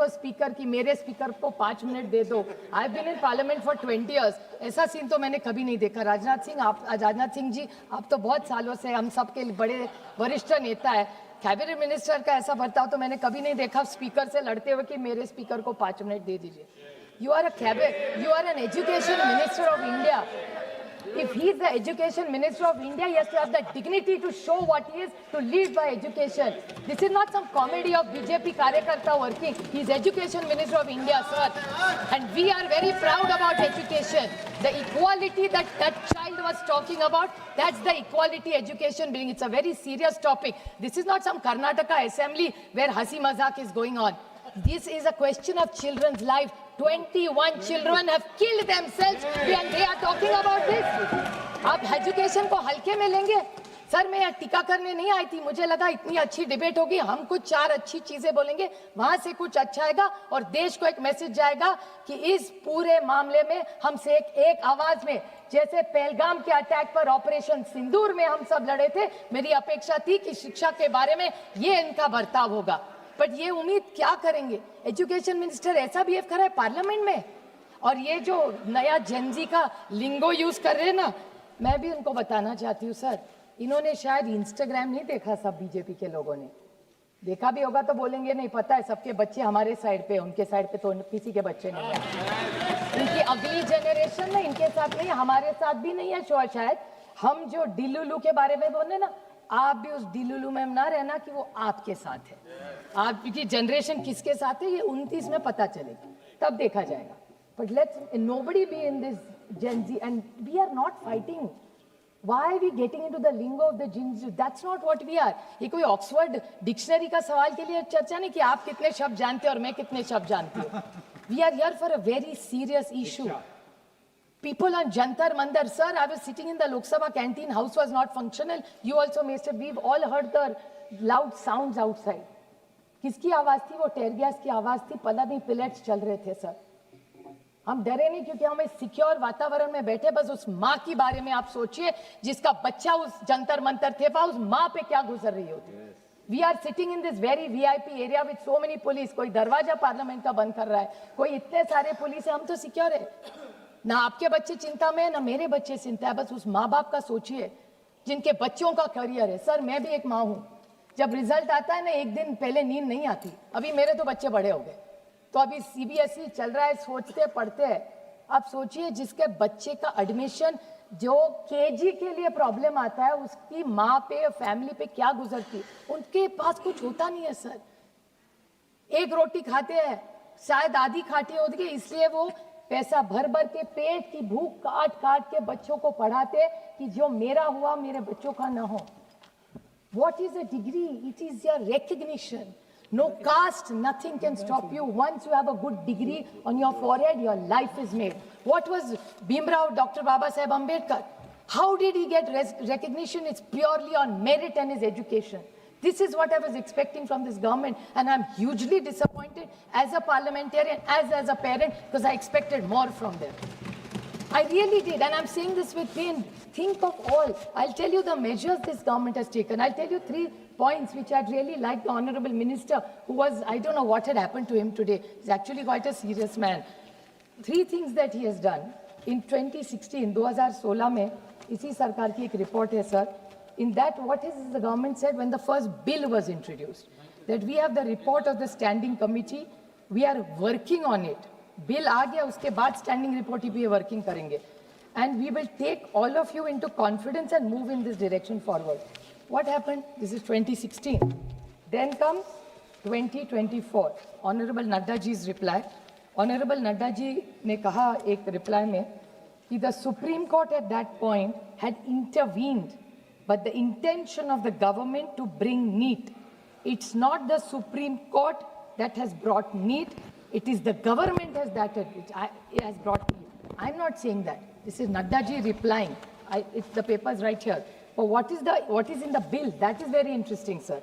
a speaker कि मेरे speaker को 5 मिनट दे दो. I've been in parliament for 20 years. ऐसा सीन तो मैंने कभी नहीं देखा. राजनाथ सिंह जी, आप तो बहुत सालों से हम सब के बड़े वरिष्ठ नेता है. कैबिनेट मिनिस्टर का ऐसा बर्ताव तो मैंने कभी नहीं देखा स्पीकर से लड़ते हुए कि मेरे स्पीकर को 5 मिनट दे दीजिए. You are an education minister of India. If he is the education minister of India, he has to have the dignity to show what he is, to lead by education. This is not some comedy of BJP Karyakarta working. He is education minister of India, sir. And we are very proud about education. The equality that child was talking about, that's the equality education being. It's a very serious topic. This is not some Karnataka assembly where hasi mazak is going on. This is a question of children's life. 21 children have killed themselves and they are talking about this. आप education को हल्के में लेंगे? Sir, मैं यहाँ टीका करने नहीं आई थी. मुझे लगा इतनी अच्छी डिबेट होगी, हम कुछ 4 अच्छी चीजें बोलेंगे, वहां से कुछ अच्छा आएगा और देश को एक मैसेज जाएगा कि इस पूरे मामले में हमसे एक आवाज में, जैसे पहलगाम के अटैक पर ऑपरेशन सिंदूर में हम सब लड़े थे, मेरी अपेक्षा थी कि शिक्षा के बारे में ये इनका बर्ताव होगा. बट ये उम्मीद क्या करेंगे? एजुकेशन मिनिस्टर ऐसा बिहेव कर रहा है पार्लियामेंट में. और ये जो नया जेनजी का लिंगो यूज कर रहे हैं ना, मैं भी उनको बताना चाहती हूँ सर, इन्होंने शायद इंस्टाग्राम नहीं देखा. सब बीजेपी के लोगों ने देखा भी होगा तो बोलेंगे नहीं पता है, सबके बच्चे हमारे साइड पे, उनके साइड पे तो किसी के बच्चे नहीं है. इनकी अगली जनरेशन में इनके साथ नहीं, हमारे साथ भी नहीं है शायद. हम जो डिलुलू के बारे में बोले ना, आप भी उस डिलुलू में ना रहना कि वो आपके साथ है. आपकी जनरेशन किसके साथ है ये 29 में पता चलेगा, तब देखा जाएगा. But let's nobody be in this Gen Z and we are not fighting. Why are we getting into the lingo of the Gen Z? That's not what we are. ये कोई ऑक्सफोर्ड डिक्शनरी का सवाल के लिए चर्चा नहीं कि आप कितने शब्द जानते हैं और मैं कितने शब्द जानती हूँ. We are here for a very serious issue. People on Jantar Mandar, sir, I was sitting in the Lok Sabha canteen, house was not functional. You also, Mr. We've all heard the loud sounds outside. किसकी आवाज थी? वो टेयर gas की आवाज थी. पता नहीं pellets चल रहे थे सर. हम डरे नहीं क्योंकि हम इस सिक्योर वातावरण में बैठे. बस उस माँ के बारे में आप सोचिए जिसका बच्चा उस जंतर मंतर थे, उस माँ पे क्या गुजर रही होती. We are sitting in this very VIP area with so many police. कोई दरवाजा पार्लियामेंट का बंद कर रहा है, कोई इतने सारे पुलिस है. हम तो सिक्योर है ना. आपके बच्चे चिंता में है ना मेरे बच्चे चिंता है. बस उस माँ बाप का सोचिए जिनके बच्चों का करियर है. सर, मैं भी एक माँ हूँ. जब रिजल्ट आता है ना, एक दिन पहले नींद नहीं आती. अभी मेरे तो बच्चे बड़े हो गए, तो अभी CBSE चल रहा है, सोचते पढ़ते हैं. आप सोचिए जिसके बच्चे का एडमिशन जो KG के लिए प्रॉब्लम आता है, उसकी माँ पे, फैमिली पे क्या गुजरती. उनके पास कुछ होता नहीं है सर. एक रोटी खाते हैं, शायद आधी खाटी होती है, इसलिए वो पैसा भर भर के पेट की भूख काट काट के बच्चों को पढ़ाते कि जो मेरा हुआ मेरे बच्चों का ना हो. What is a degree? It is your recognition. No caste, nothing can stop you. Once you have a good degree on your forehead, your life is made. What was Bhimrao, Dr. Baba Saheb Ambedkar? How did he get recognition? It's purely on merit and his education. This is what I was expecting from this government, and I'm hugely disappointed as a parliamentarian, as a parent, because I expected more from them. I really did, and I'm saying this with pain. Think of all. I'll tell you the measures this government has taken. I'll tell you 3 points which I'd really like the Honorable Minister, who was, I don't know what had happened to him today. He's actually quite a serious man. 3 things that he has done. In 2016, 2016 में, इसी सरकार की एक report है sir. In that, what is the government said when the first bill was introduced? That we have the report of the standing committee. We are working on it. Bill आ गया, उसके बाद स्टैंडिंग रिपोर्ट भी working करेंगे. And we will take all of you into confidence and move in this direction forward. What happened? This is 2016. Then comes 2024. Honourable Nadda जी's reply. Honourable Nadda ji ने कहा एक रिप्लाई में कि the supreme court at that point had intervened, but the intention of the government to bring NEET. It's not the supreme court that has brought NEET. It is the government has it has brought NEET. I'm not saying that. This is Nadda ji replying. The paper is right here. But what is in the bill? That is very interesting, sir.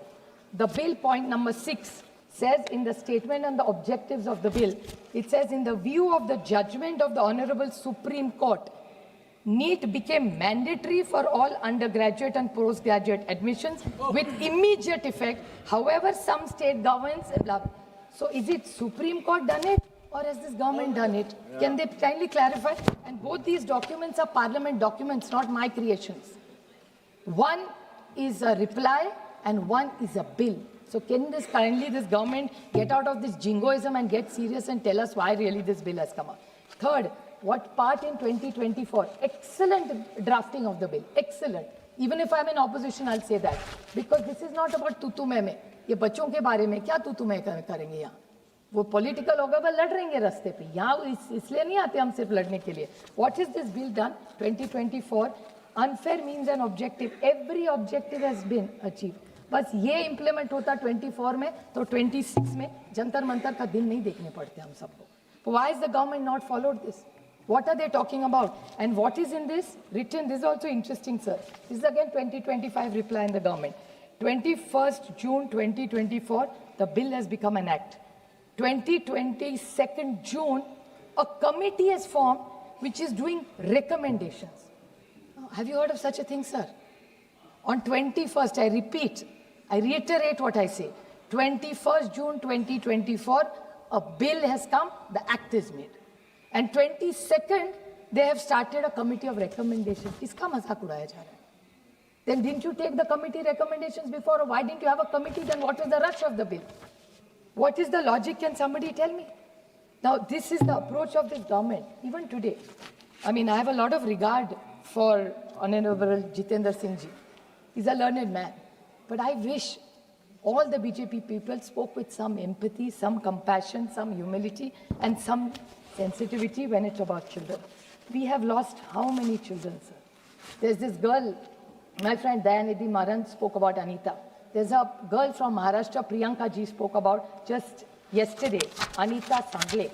The bill, point number 6, says in the statement and the objectives of the bill, it says, in the view of the judgment of the Honorable Supreme Court, NEET became mandatory for all undergraduate and postgraduate admissions with immediate effect. However, some state governments, So is it Supreme Court done it or has this government done it? Can they kindly clarify? And both these documents are parliament documents, not my creations. One is a reply and one is a bill. So can this government get out of this jingoism and get serious and tell us why really this bill has come up? Third, what part in 2024? Excellent drafting of the bill, excellent. Even if I'm in opposition, I'll say that. Because this is not about तू मैं में. ये बच्चों के बारे में क्या तू मैं करेंगे यहाँ? वो पॉलिटिकल होगा वो लड़ रहेंगे रास्ते पे. यहाँ इसलिए नहीं आते हम सिर्फ लड़ने के लिए. What is this bill done? 2024 unfair means and objective. Every objective has been achieved. बस ये इम्प्लीमेंट होता 24 में तो 26 में जंतर मंतर का दिन नहीं देखने पड़ते हम सबको. Why is the government not followed this? What are they talking about? And what is in this written? This is also interesting, sir. This is again 2025 reply in the government. 21st June 2024, the bill has become an act. 22nd June, a committee is formed which is doing recommendations. Have you heard of such a thing, sir? On 21st, I repeat, I reiterate what I say. 21st June 2024, a bill has come, the act is made. And 22nd, they have started a committee of recommendations. Iska mazak udaya ja raha hai. Then didn't you take the committee recommendations before? Or why didn't you have a committee? Then what is the rush of the bill? What is the logic? Can somebody tell me? Now, this is the approach of this government, even today. I mean, I have a lot of regard for Honorable Jitendra Singh Ji. He's a learned man. But I wish all the BJP people spoke with some empathy, some compassion, some humility, and some sensitivity when it's about children. We have lost how many children, sir? There's this girl, my friend Dayanidhi Maran spoke about Anita. There's a girl from Maharashtra, Priyanka Ji spoke about just yesterday, Anita Sangle.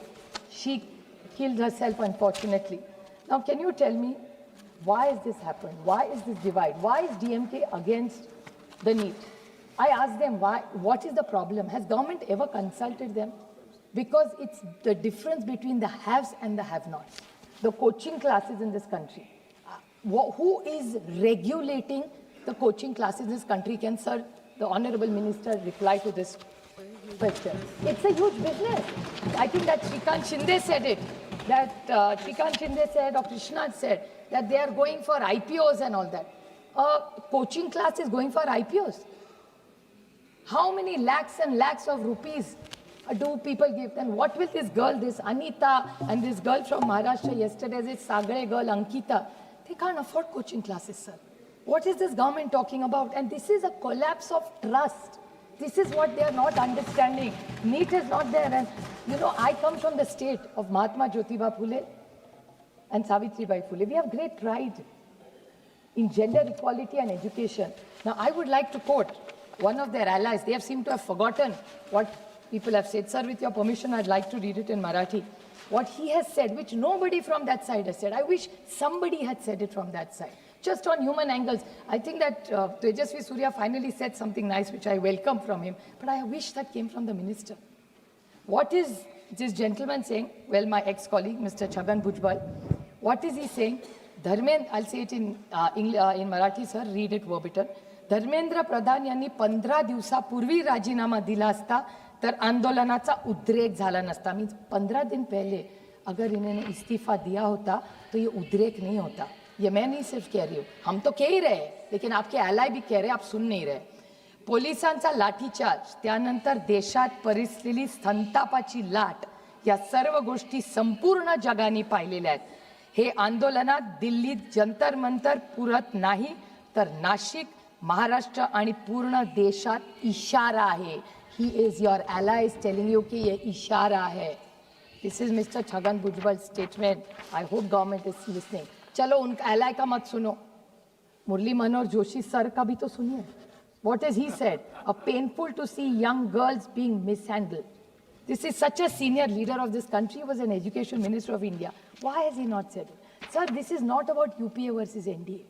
She killed herself, unfortunately. Now, can you tell me, why has this happened? Why is this divide? Why is DMK against the NEET? I asked them, why? What is the problem? Has government ever consulted them? Because it's the difference between the haves and the have-nots. The coaching classes in this country. Who is regulating the coaching classes in this country? Can, sir, the Honorable Minister reply to this question? It's a huge business. I think that Shrikant Shinde said it. That Shrikant Shinde said, or Krishna said, that they are going for IPOs and all that. Coaching class is going for IPOs. How many lakhs and lakhs of rupees do people give? Then what will this girl, this Anita, and this girl from Maharashtra yesterday, this Sagre girl, Ankita, they can't afford coaching classes, sir. What is this government talking about? And this is a collapse of trust. This is what they are not understanding. NEET is not there. And, you know, I come from the state of Mahatma Jyotiba Phule and Savitribai Phule. We have great pride in gender equality and education. Now, I would like to quote one of their allies. They have seemed to have forgotten what people have said. Sir, with your permission, I'd like to read it in Marathi. What he has said, which nobody from that side has said. I wish somebody had said it from that side. Just on human angles. I think that Tejasvi Surya finally said something nice, which I welcome from him. But I wish that came from the minister. What is this gentleman saying? Well, my ex-colleague, Mr. Chhagan Bhujbal. What is he saying? Dharmendra, I'll say it in Marathi, sir, read it verbatim. Dharmendra Pradhan यांनी 15 दिवसापूर्वी राजीनामा दिला असता तर आंदोलनाचा उद्रेक झाला नसता. मीन्स 15 दिन पहले अगर इन्होंने इस्तीफा दिया होता तो ये उद्रेक नहीं होता. ये मैं नहीं सिर्फ कह रही हूँ, हम तो कह ही रहे, लेकिन आपके एलाय भी कह रहे, आप सुन नहीं रहे. पोलिसांचा लाठीचार्ज, त्यानंतर देशात परिस्थिती संतापाची लाट, या सर्व गोष्टी संपूर्ण जगाने पाहिलेल्या आहेत. हे आंदोलनात दिल्लीत जंतर मंतर पुरत नाही तर नाशिक, महाराष्ट्र आणि पूर्ण देशात इशारा आहे. He is your ally is telling you कि ये इशारा है. This is Mr. Chhagan Bhujbal's statement. I hope government is listening. चलो उनका ally का मत सुनो, मुरली मनोहर जोशी सर का भी तो सुनिए. What has he said? A painful to see young girls being mishandled. This is such a senior leader of this country. He was an education minister of India. Why has he not said it? Sir, this is not about UPA versus NDA.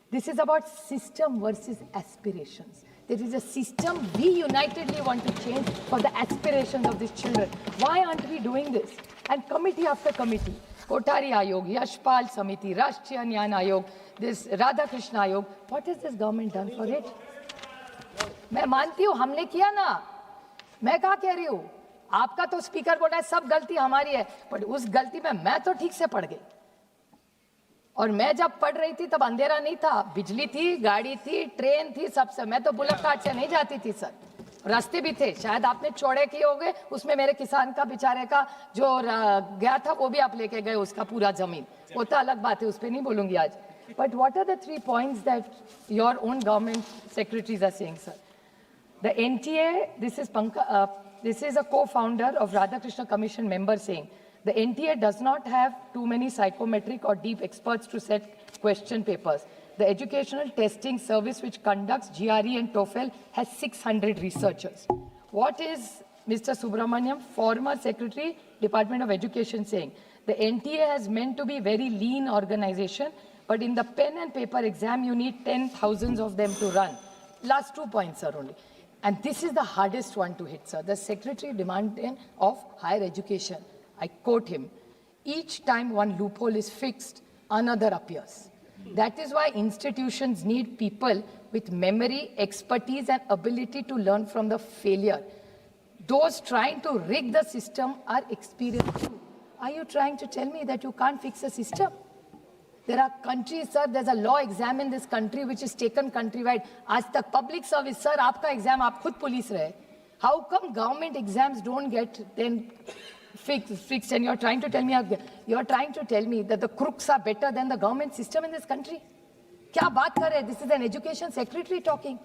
This is about system versus aspirations. There is a system we unitedly want to change for the aspirations of these children. Why aren't we doing this? And committee after committee, Kothari Ayog, Yashpal Samiti, Rashtriya Nyan Ayog, this Radha Krishna Ayog, what has this government done for it? मैं मानती हूँ हमने किया ना, मैं कहाँ कह रही हूँ. आपका तो स्पीकर बोल रहा है सब गलती हमारी है, बट उस गलती में मैं तो ठीक से पढ़ गई। और मैं जब पढ़ रही थी तब अंधेरा नहीं था, बिजली थी, गाड़ी थी, ट्रेन थी, सबसे। मैं तो बुलेट कार्ट से नहीं जाती थी सर, रास्ते भी थे। शायद आपने चौड़े किए होंगे, उसमें मेरे किसान का बेचारे का जो गया था वो भी आप लेके गए, उसका पूरा जमीन, वो तो अलग बात है, उस पर नहीं बोलूंगी आज। But what are the 3 points that your own government secretaries are saying, sir? The NTA, this is a co-founder of Radhakrishna Commission member saying, the NTA does not have too many psychometric or deep experts to set question papers. The educational testing service which conducts GRE and TOEFL has 600 researchers. What is Mr. Subramaniam, former Secretary, Department of Education, saying? The NTA has meant to be very lean organization, but in the pen and paper exam, you need 10,000 of them to run. Last 2 points, sir, only. And this is the hardest one to hit, sir. The Secretary demanding of Higher Education, I quote him, each time one loophole is fixed, another appears. That is why institutions need people with memory, expertise, and ability to learn from the failure. Those trying to rig the system are experienced too. Are you trying to tell me that you can't fix a system? There are countries, sir, there's a law exam in this country which is taken countrywide. आज तक public service, sir, आपका exam आप खुद police रहे. How come government exams don't get then fixed, and you're trying to tell me that the crooks are better than the government system in this country? क्या बात कर रहे हैं? This is an education secretary talking.